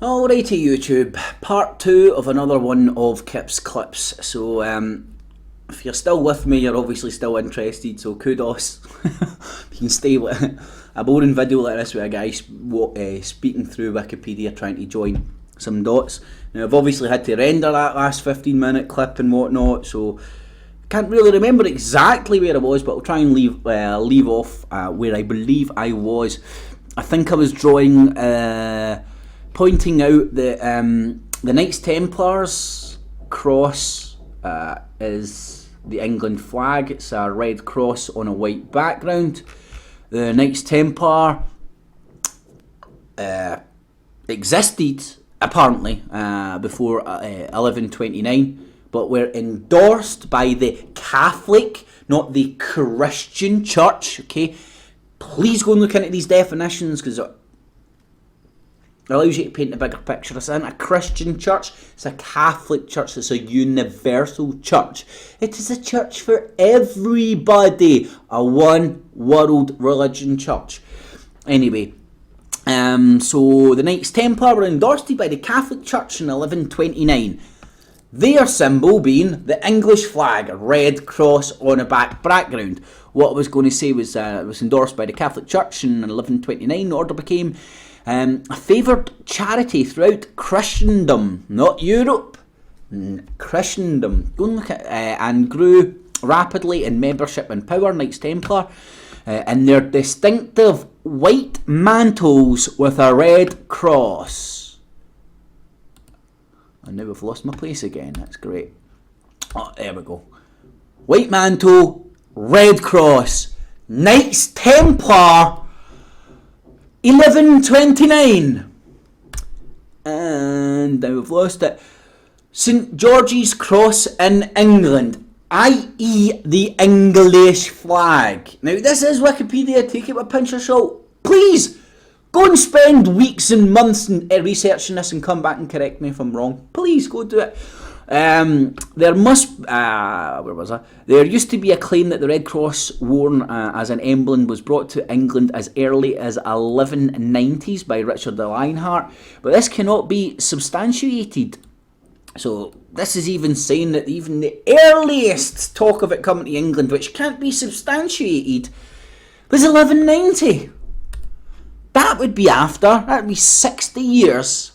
Alrighty YouTube, part 2 of another one of Kip's clips. So if you're still with me, you're obviously still interested, so kudos. You can stay with a boring video like this with a guy speaking through Wikipedia trying to join some dots. Now I've obviously had to render that last 15-minute clip and whatnot, so can't really remember exactly where I was, but I'll try and leave off where I believe I was. I think I was drawing... pointing out that the Knights Templars cross is the England flag. It's a red cross on a white background. The Knights Templar existed apparently before 1129, but were endorsed by the Catholic, not the Christian Church. Okay, please go and look into these definitions because it allows you to paint a bigger picture. This isn't a Christian church, it's a Catholic church, it's a universal church. It is a church for everybody, a one world religion church. Anyway, so the Knights Templar were endorsed by the Catholic Church in 1129. Their symbol being the English flag, a red cross on a black background. What I was going to say was it was endorsed by the Catholic Church in 1129. The order became a favoured charity throughout Christendom, not Europe, Christendom. Go and look at and grew rapidly in membership and power. Knights Templar and their distinctive white mantles with a red cross. And now we've lost my place again. That's great. Oh, there we go. White mantle, red cross, Knights Templar. 1129, and now we've lost it. St George's Cross in England, i.e. the English flag. Now this is Wikipedia, take it with a pinch of salt. Please go and spend weeks and months researching this and come back and correct me if I'm wrong. Please go do it. There used to be a claim that the red cross worn as an emblem was brought to England as early as 1190s by Richard the Lionheart, but this cannot be substantiated. So this is even saying that even the earliest talk of it coming to England, which can't be substantiated, was 1190. That would be 60 years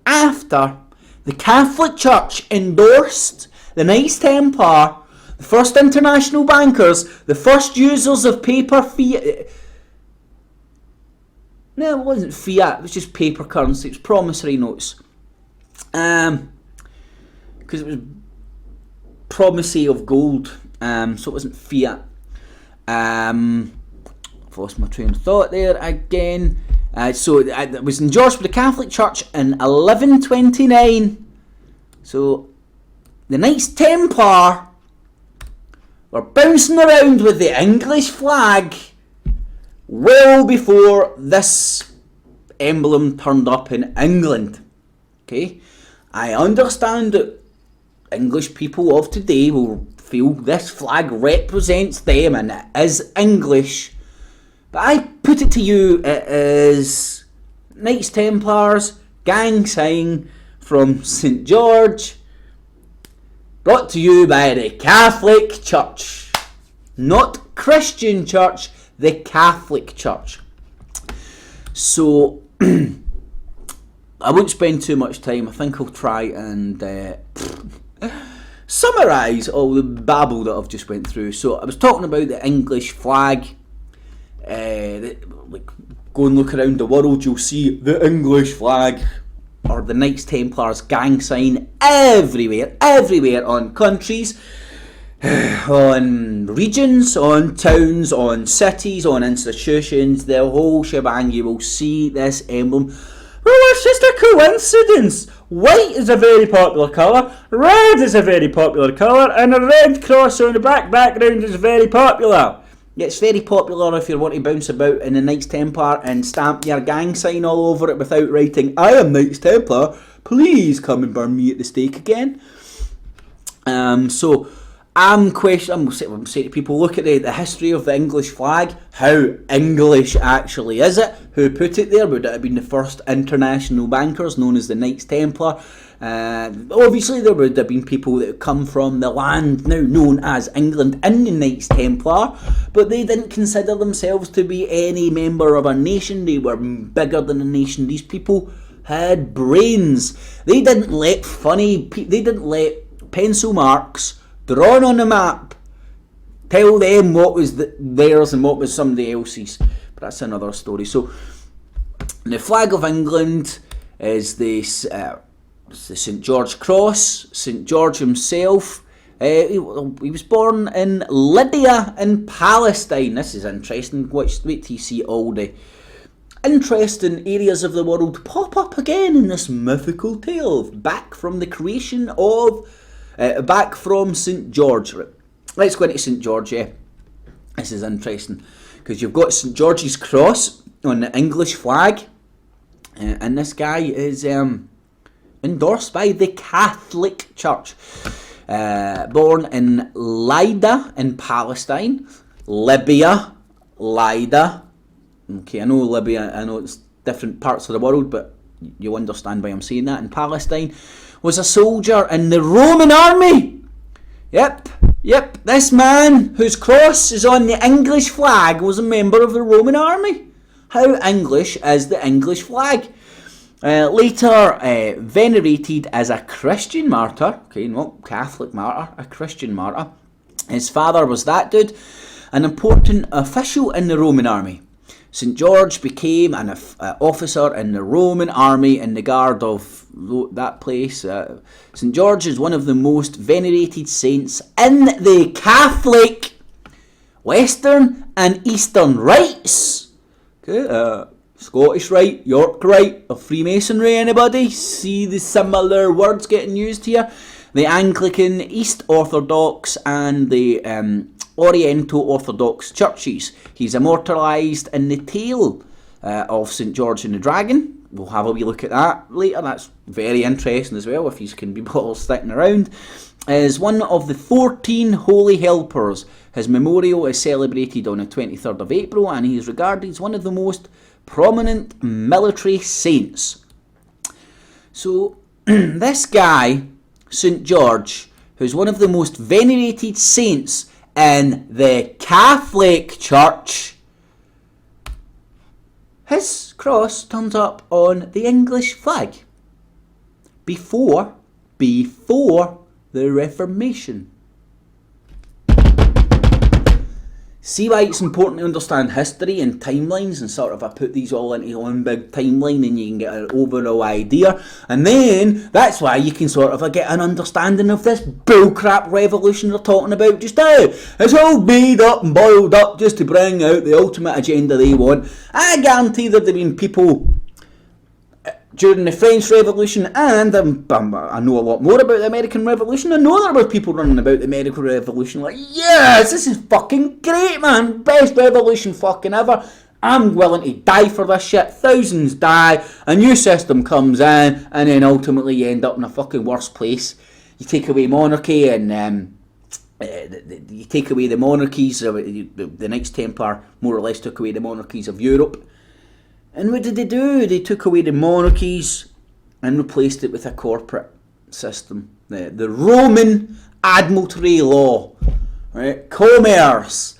after the Catholic Church endorsed the Knights Templar, the first international bankers, the first users of paper fiat. No, it wasn't fiat, it was just paper currency, it was promissory notes. Because it was promissory of gold, so it wasn't fiat. I've lost my train of thought there again. So it was endorsed by the Catholic Church in 1129. So the Knights Templar were bouncing around with the English flag well before this emblem turned up in England. Okay, I understand that English people of today will feel this flag represents them and it is English. But I put it to you, it is Knights Templars, gang sign from St George, brought to you by the Catholic Church. Not Christian Church, the Catholic Church. So, I won't spend too much time. I think I'll try and summarise all the babble that I've just went through. So, I was talking about the English flag. Like, go and look around the world, you'll see the English flag or the Knights Templars gang sign everywhere on countries, on regions, on towns, on cities, on institutions, the whole shebang. You will see this emblem. Well, it's just a coincidence. White is a very popular colour, red is a very popular colour, and a red cross on the black background is very popular. It's very popular if you want to bounce about in the Knights Templar and stamp your gang sign all over it without writing, I am Knights Templar, please come and burn me at the stake again. So I'm saying to people, look at the history of the English flag. How English actually is it? Who put it there? Would it have been the first international bankers known as the Knights Templar? Obviously there would have been people that come from the land now known as England in the Knights Templar, but they didn't consider themselves to be any member of a nation. They were bigger than a nation. These people had brains. They didn't let pencil marks drawn on the map tell them what was theirs and what was somebody else's. But that's another story. So the flag of England is this the St George Cross. St George himself, he was born in Lydia in Palestine. This is interesting. Wait till you see all the interesting areas of the world pop up again in this mythical tale back from the creation of back from St George. Let's go into St George. This is interesting because you've got St George's Cross on the English flag, and this guy is endorsed by the Catholic Church. Born in Lydda in Palestine, Libya, Lydda. Okay, I know Libya, I know it's different parts of the world, but you understand why I'm saying that. In Palestine, was a soldier in the Roman army. Yep, this man whose cross is on the English flag was a member of the Roman army. How English is the English flag? Later venerated as a Christian martyr. Okay, not Catholic martyr, a Christian martyr. His father was that dude, an important official in the Roman army. St George became an officer in the Roman army in the guard of that place. St George is one of the most venerated saints in the Catholic Western and Eastern rites. Okay, Scottish Rite, York Rite, or Freemasonry, anybody? See the similar words getting used here? The Anglican, East Orthodox and the Oriental Orthodox churches. He's immortalised in the tale of St George and the Dragon. We'll have a wee look at that later. That's very interesting as well, if you can be bothered sticking around. As one of the 14 holy helpers, his memorial is celebrated on the 23rd of April, and he is regarded as one of the most prominent military saints. So this guy, St George, who's one of the most venerated saints in the Catholic Church, his cross turns up on the English flag before the Reformation. See why it's important to understand history and timelines, and sort of I put these all into one big timeline and you can get an overall idea, and then that's why you can sort of get an understanding of this bullcrap revolution they're talking about just now. It's all made up and boiled up just to bring out the ultimate agenda they want. I guarantee there'd have been people during the French Revolution, and I know a lot more about the American Revolution. I know there were people running about the American Revolution like, yes, this is fucking great, man, best revolution fucking ever. I'm willing to die for this shit. Thousands die, a new system comes in, and then ultimately you end up in a fucking worse place. You take away monarchy, and you take away the monarchies. The Knights Templar more or less took away the monarchies of Europe. And what did they do? They took away the monarchies and replaced it with a corporate system. The Roman admiralty law, right? Commerce.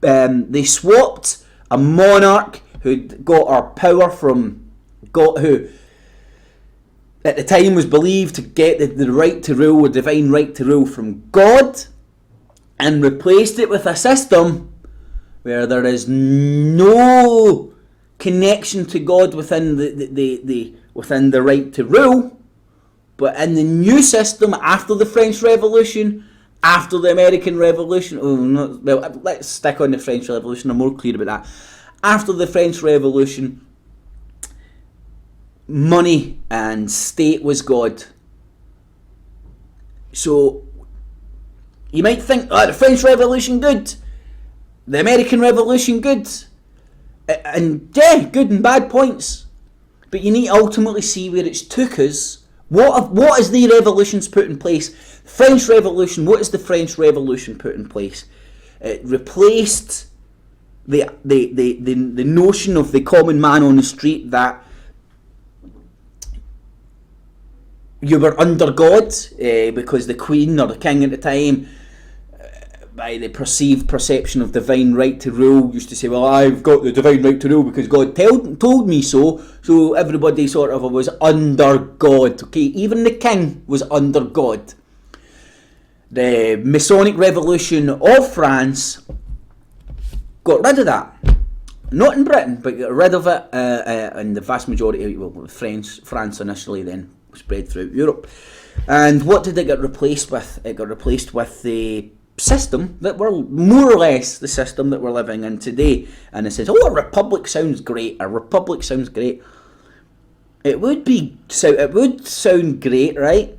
They swapped a monarch who got our power from God, who at the time was believed to get the right to rule, the divine right to rule from God, and replaced it with a system where there is no connection to God within within the right to rule, but in the new system after the French Revolution, after the American Revolution, let's stick on the French Revolution. I'm more clear about that. After the French Revolution, money and state was God. So you might think, the French Revolution good, the American Revolution good. And yeah, good and bad points. But you need to ultimately see where it's took us What is the revolutions put in place? French Revolution. What is the French Revolution put in place? It replaced the notion of the common man on the street that you were under God, because the Queen or the King at the time, by the perceived perception of divine right to rule, used to say, well, I've got the divine right to rule because God told me so. So everybody sort of was under God. Okay, even the King was under God. The Masonic Revolution of France got rid of that. Not in Britain, but got rid of it, and the vast majority, well, France initially, then spread throughout Europe. And what did it get replaced with? It got replaced with the system that we're, more or less, the system that we're living in today. And it says, oh, a republic sounds great. A republic sounds great. It would sound great, right?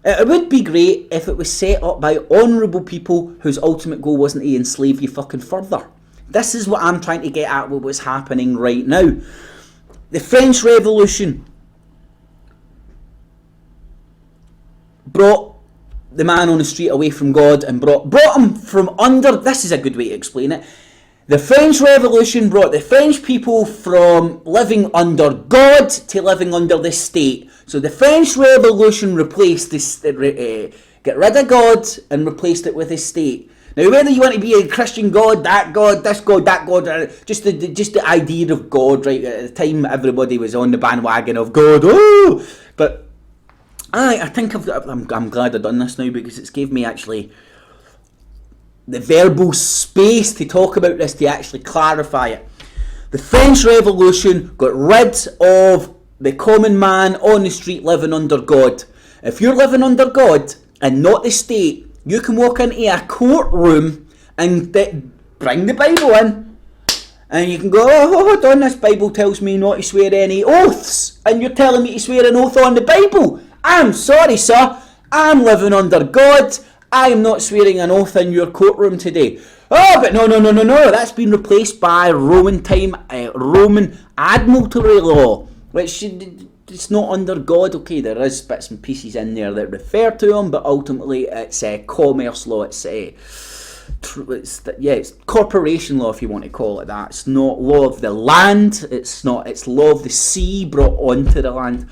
It would be great if it was set up by honourable people whose ultimate goal wasn't to enslave you fucking further. This is what I'm trying to get at with what's happening right now. The French Revolution brought the man on the street away from God and brought him from under. This is a good way to explain it. The French Revolution brought the French people from living under God to living under the state. So the French Revolution replaced this, get rid of God and replaced it with the state. Now, whether you want to be a Christian God, that God, this God, that God, just the idea of God, right? At the time, everybody was on the bandwagon of God. Oh, but I think I'm glad I've done this now, because it's gave me actually the verbal space to talk about this, to actually clarify it. The French Revolution got rid of the common man on the street living under God. If you're living under God and not the state, you can walk into a courtroom and bring the Bible in, and you can go, oh, hold on, this Bible tells me not to swear any oaths, and you're telling me to swear an oath on the Bible. I'm sorry, sir, I'm living under God. I'm not swearing an oath in your courtroom today. Oh, but no, that's been replaced by Roman admiralty law, which it's not under God. Okay, there is bits and pieces in there that refer to him, but ultimately it's commerce law. It's corporation law, if you want to call it that. It's not law of the land. It's law of the sea brought onto the land.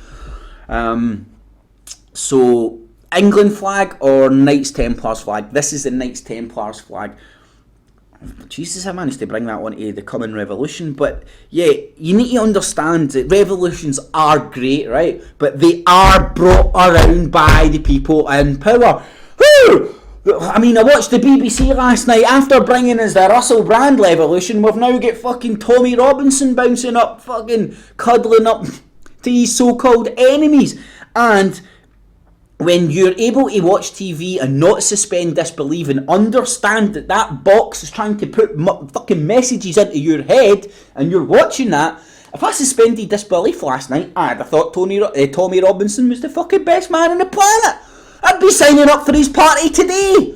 So England flag or Knights Templars flag? This is the Knights Templars flag. Jesus, I managed to bring that onto the coming revolution. But yeah, you need to understand that revolutions are great, right? But they are brought around by the people in power. I mean, I watched the BBC last night. After bringing us the Russell Brand revolution, we've now got fucking Tommy Robinson bouncing up, fucking cuddling up to his so-called enemies. And when you're able to watch TV and not suspend disbelief and understand that that box is trying to put fucking messages into your head, and you're watching that, if I suspended disbelief last night, I'd have thought Tommy Robinson was the fucking best man on the planet. I'd be signing up for his party today.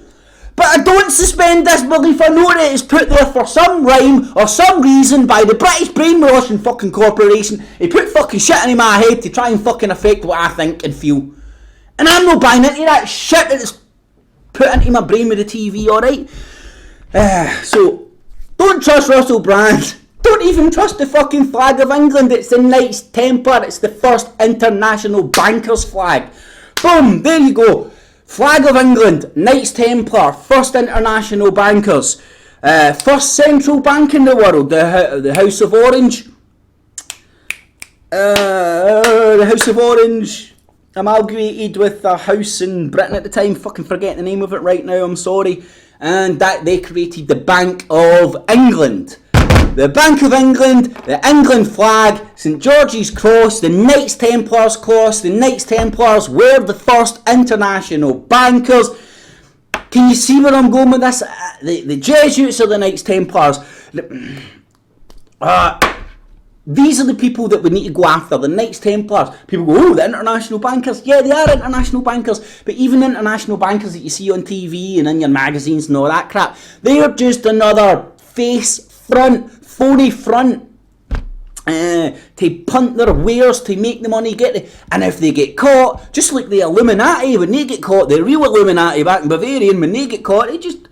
But I don't suspend disbelief. I know that it's put there for some rhyme or some reason by the British brainwashing fucking corporation. He put fucking shit into my head to try and fucking affect what I think and feel. And I'm not buying into that shit that's put into my brain with the TV, alright? So, don't trust Russell Brand. Don't even trust the fucking flag of England. It's the Knights Templar. It's the first international bankers flag. Boom, there you go. Flag of England, Knights Templar, first international bankers. First central bank in the world, the House of Orange. The House of Orange amalgamated with a house in Britain at the time. Fucking forget the name of it right now, I'm sorry. And that they created the Bank of England. The Bank of England, the England flag, St George's Cross, the Knights Templars cross. The Knights Templars were the first international bankers. Can you see where I'm going with this? The Jesuits are the Knights Templars. These are the people that we need to go after, the Knights Templars. People go, oh, the international bankers. Yeah, they are international bankers. But even international bankers that you see on TV and in your magazines and all that crap, they are just another face front, phony front to punt their wares to make the money, and if they get caught, just like the Illuminati, when they get caught, the real Illuminati back in Bavarian, when they get caught, they just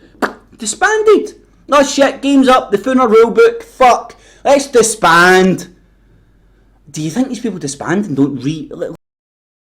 disbanded. Oh shit, game's up, they found a rule book, fuck, let's disband. Do you think these people disband and don't